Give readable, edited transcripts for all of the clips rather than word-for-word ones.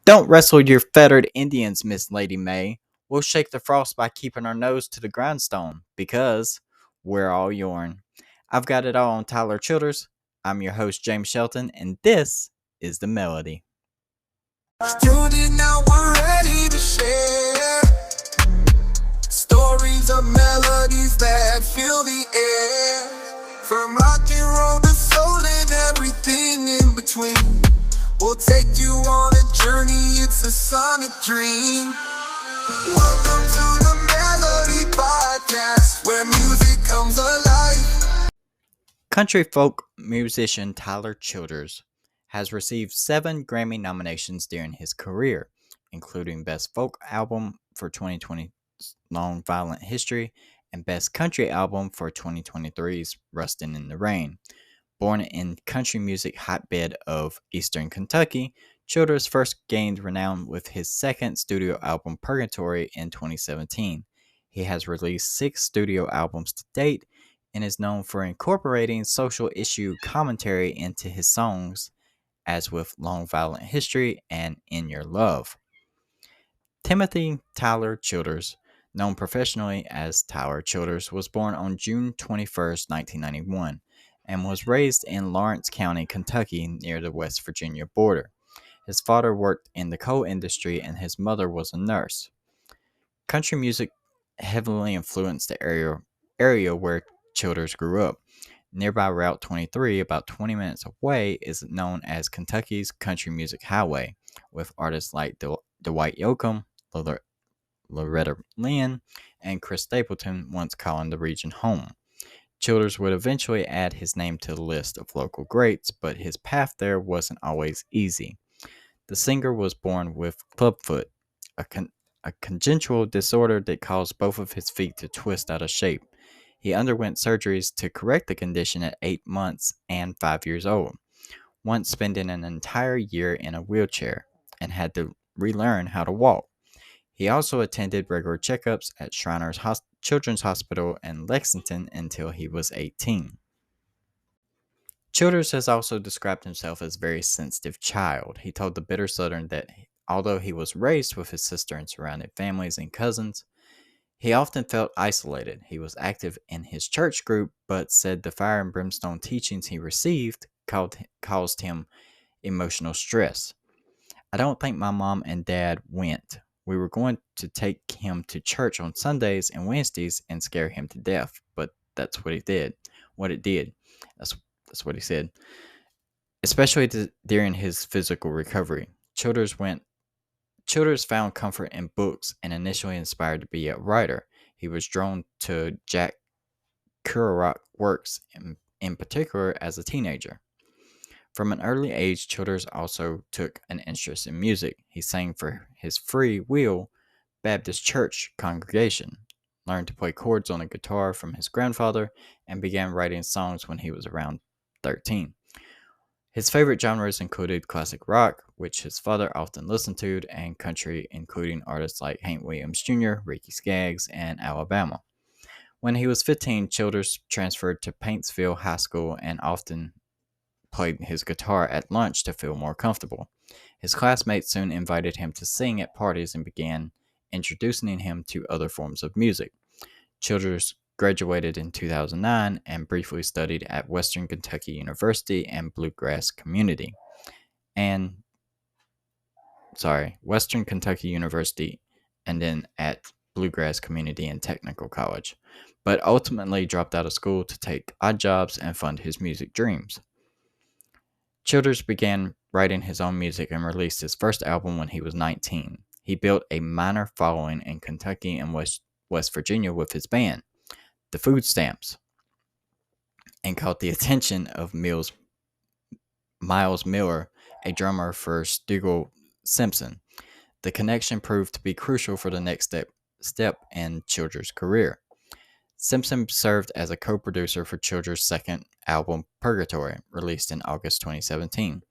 Don't wrestle your fettered Indians, Miss Lady May. We'll shake the frost by keeping our nose to the grindstone, because we're all yourn. I've got it all on Tyler Childers. I'm your host, James Shelton, and this is The Melody. Student, now we're ready to share stories of melodies that fill the air. From rock and roll to soul and everything in between, we'll take you on a journey, it's a sonic dream. Welcome to the Melody Podcast, where music comes alive. Country folk musician Tyler Childers has received 7 Grammy nominations during his career, including Best Folk Album for 2020's Long Violent History and Best Country Album for 2023's Rustin' in the Rain. Born in country music hotbed of Eastern Kentucky, Childers first gained renown with his second studio album Purgatory in 2017. He has released 6 studio albums to date and is known for incorporating social issue commentary into his songs, as with Long Violent History and In Your Love. Timothy Tyler Childers, known professionally as Tyler Childers, was born on June 21st, 1991, and was raised in Lawrence County, Kentucky, near the West Virginia border. His father worked in the coal industry and his mother was a nurse. Country music heavily influenced the area where Childers grew up. Nearby Route 23, about 20 minutes away, is known as Kentucky's Country Music Highway, with artists like Dwight Yoakam, Loretta Lynn, and Chris Stapleton once calling the region home. Childers would eventually add his name to the list of local greats, but his path there wasn't always easy. The singer was born with clubfoot, a congenital disorder that caused both of his feet to twist out of shape. He underwent surgeries to correct the condition at 8 months and 5 years old, once spending an entire year in a wheelchair, and had to relearn how to walk. He also attended regular checkups at Shriners Children's Hospital in Lexington until he was 18. Childers has also described himself as a very sensitive child. He told the Bitter Southern that although he was raised with his sister and surrounded families and cousins, he often felt isolated. He was active in his church group, but said the fire and brimstone teachings he received caused him emotional stress. I don't think my mom and dad went. We were going to take him to church on Sundays and Wednesdays and scare him to death, but that's what he did. That's what he said. Especially during his physical recovery. Childers found comfort in books and initially inspired to be a writer. He was drawn to Jack Kerouac works in particular as a teenager. From an early age, Childers also took an interest in music. He sang for his Free Will Baptist Church congregation, learned to play chords on a guitar from his grandfather, and began writing songs when he was around 13. His favorite genres included classic rock, which his father often listened to, and country, including artists like Hank Williams Jr., Ricky Skaggs, and Alabama. When he was 15, Childers transferred to Paintsville High School and often played his guitar at lunch to feel more comfortable. His classmates soon invited him to sing at parties and began introducing him to other forms of music. Childers graduated in 2009 and briefly studied at Western Kentucky University and Bluegrass Community. Western Kentucky University and then at Bluegrass Community and Technical College, but ultimately dropped out of school to take odd jobs and fund his music dreams. Childers began writing his own music and released his first album when he was 19. He built a minor following in Kentucky and West Virginia with his band, the Food Stamps, and caught the attention of Miles Miller, a drummer for Stigl Simpson. The connection proved to be crucial for the next step in Childers' career. Simpson served as a co-producer for Childers' second album, Purgatory, released in August 2017.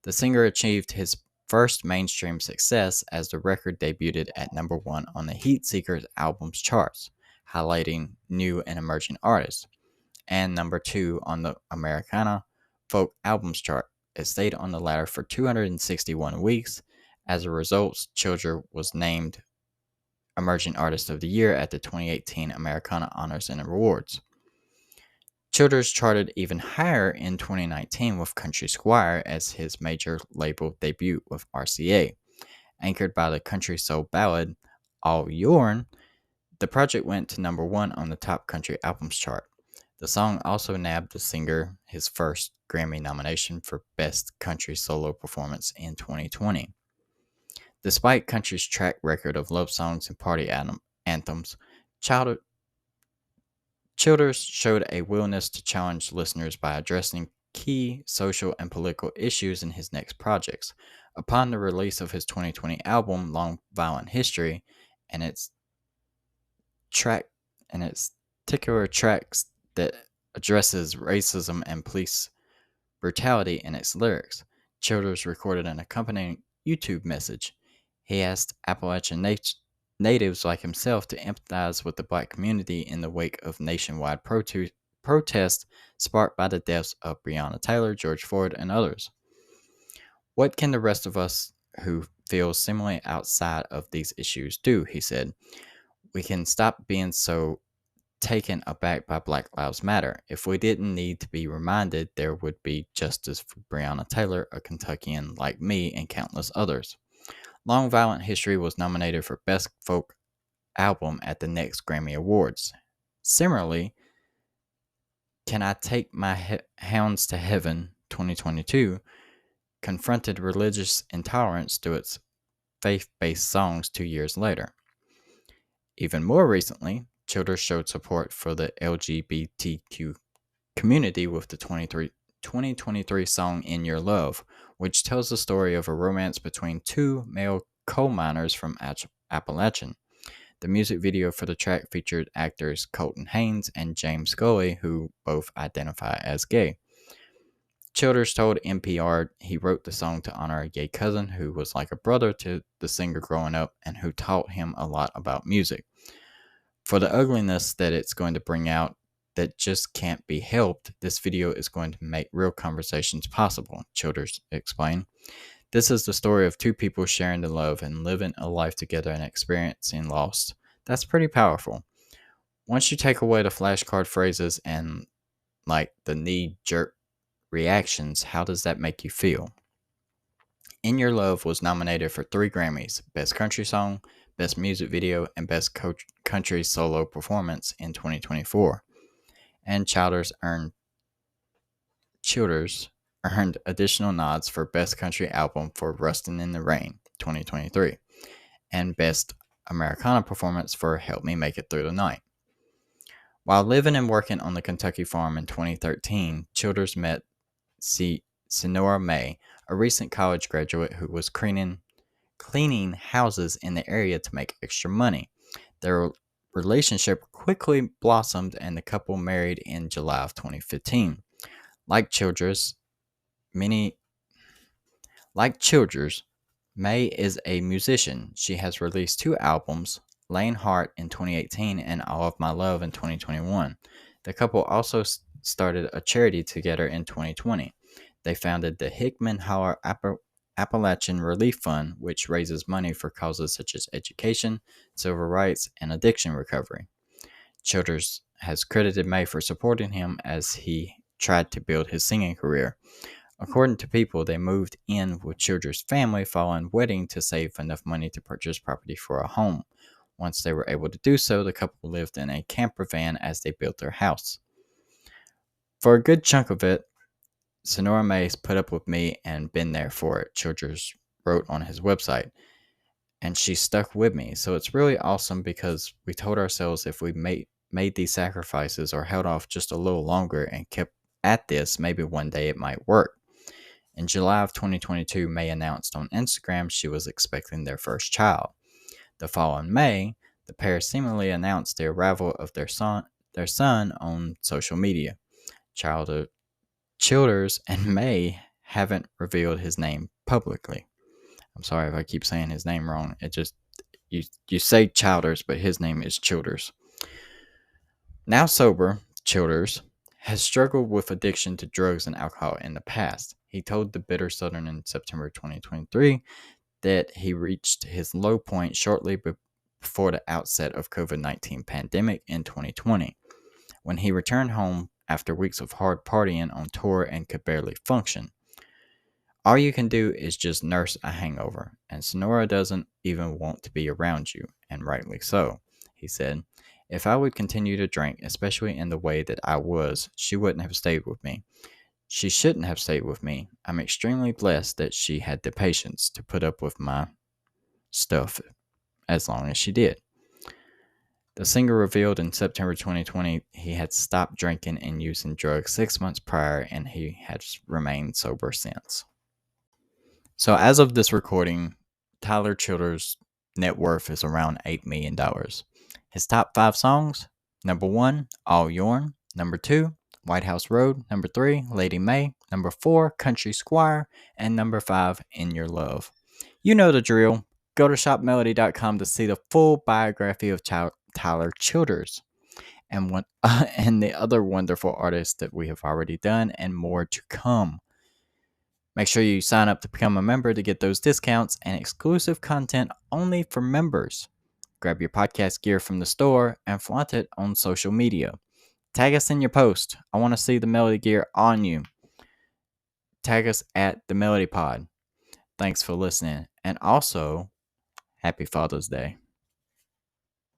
The singer achieved his first mainstream success as the record debuted at number 1 on the Heatseekers albums charts, highlighting new and emerging artists, and number 2 on the Americana Folk Albums chart. It stayed on the latter for 261 weeks As a result, Childers was named Emerging Artist of the Year at the 2018 Americana Honors and Awards. Childers charted even higher in 2019 with Country Squire as his major label debut with RCA. Anchored by the country soul ballad All Yourn, the project went to number one on the top country albums chart. The song also nabbed the singer his first Grammy nomination for Best Country Solo Performance in 2020. Despite country's track record of love songs and party anthems, Childers showed a willingness to challenge listeners by addressing key social and political issues in his next projects. Upon the release of his 2020 album Long Violent History and its track and its particular tracks that addresses racism and police brutality in its lyrics, Childers recorded an accompanying YouTube message. He asked Appalachian natives like himself to empathize with the black community in the wake of nationwide protests sparked by the deaths of Breonna Taylor, George Floyd, and others. What can the rest of us who feel similarly outside of these issues do? He said. We can stop being so taken aback by Black Lives Matter. If we didn't need to be reminded, there would be justice for Breonna Taylor, a Kentuckian like me, and countless others. Long Violent History was nominated for Best Folk Album at the next Grammy Awards. Similarly, Can I Take My Hounds to Heaven 2022 confronted religious intolerance through its faith-based songs 2 years later. Even more recently, Childers showed support for the LGBTQ community with the 2023 song In Your Love, which tells the story of a romance between two male coal miners from Appalachian. The music video for the track featured actors Colton Haynes and James Scully, who both identify as gay. Childers told NPR he wrote the song to honor a gay cousin who was like a brother to the singer growing up and who taught him a lot about music. For the ugliness that it's going to bring out that just can't be helped, this video is going to make real conversations possible, Childers explained. This is the story of two people sharing the love and living a life together and experiencing loss. That's pretty powerful. Once you take away the flashcard phrases and like the knee-jerk reactions, how does that make you feel? In Your Love was nominated for 3 Grammys, Best Country Song, Best Music Video, and Best Country Solo Performance in 2024. And Childers earned additional nods for Best Country Album for Rustin' in the Rain 2023 and Best Americana Performance for Help Me Make It Through the Night. While living and working on the Kentucky farm in 2013, Childers met Sonora May, a recent college graduate who was cleaning houses in the area to make extra money. Their relationship quickly blossomed and the couple married in July of 2015. Like Childers, May is a musician. She has released 2 albums, Lane Heart in 2018 and All of My Love in 2021. The couple also started a charity together in 2020. They founded the Hickman Holler Appalachian Relief Fund, which raises money for causes such as education, civil rights, and addiction recovery. Childers has credited May for supporting him as he tried to build his singing career. According to People, they moved in with Childers' family following wedding to save enough money to purchase property for a home. Once they were able to do so, the couple lived in a camper van as they built their house. For a good chunk of it, Sonora May's put up with me and been there for it, Childers wrote on his website. And she stuck with me. So it's really awesome because we told ourselves if we made these sacrifices or held off just a little longer and kept at this, maybe one day it might work. In July of 2022, May announced on Instagram she was expecting their first child. The following May, the pair seemingly announced the arrival of their son on social media. Childers and May haven't revealed his name publicly. I'm sorry if I keep saying his name wrong. It just you say Childers, but his name is Childers. Now sober, Childers has struggled with addiction to drugs and alcohol in the past. He told the Bitter Southern in September 2023 that he reached his low point shortly before the outset of COVID-19 pandemic in 2020, when he returned home after weeks of hard partying on tour and could barely function. All you can do is just nurse a hangover, and Sonora doesn't even want to be around you, and rightly so. He said, "If I would continue to drink, especially in the way that I was, she wouldn't have stayed with me. She shouldn't have stayed with me. I'm extremely blessed that she had the patience to put up with my stuff as long as she did." The singer revealed in September 2020 he had stopped drinking and using drugs 6 months prior, and he has remained sober since. So, as of this recording, Tyler Childers' net worth is around $8 million. His top 5 songs: number 1, All Yourn; number 2, White House Road; number 3, Lady May; number 4, Country Squire; and number 5, In Your Love. You know the drill. Go to shopmelody.com to see the full biography of Tyler Childers and the other wonderful artists that we have already done, and more to come. Make sure you sign up to become a member to get those discounts and exclusive content only for members. Grab your podcast gear from the store and flaunt it on social media. Tag us in your post. I want to see the Melody gear on you. Tag us at the Melody Pod. Thanks for listening. And also, happy Father's Day.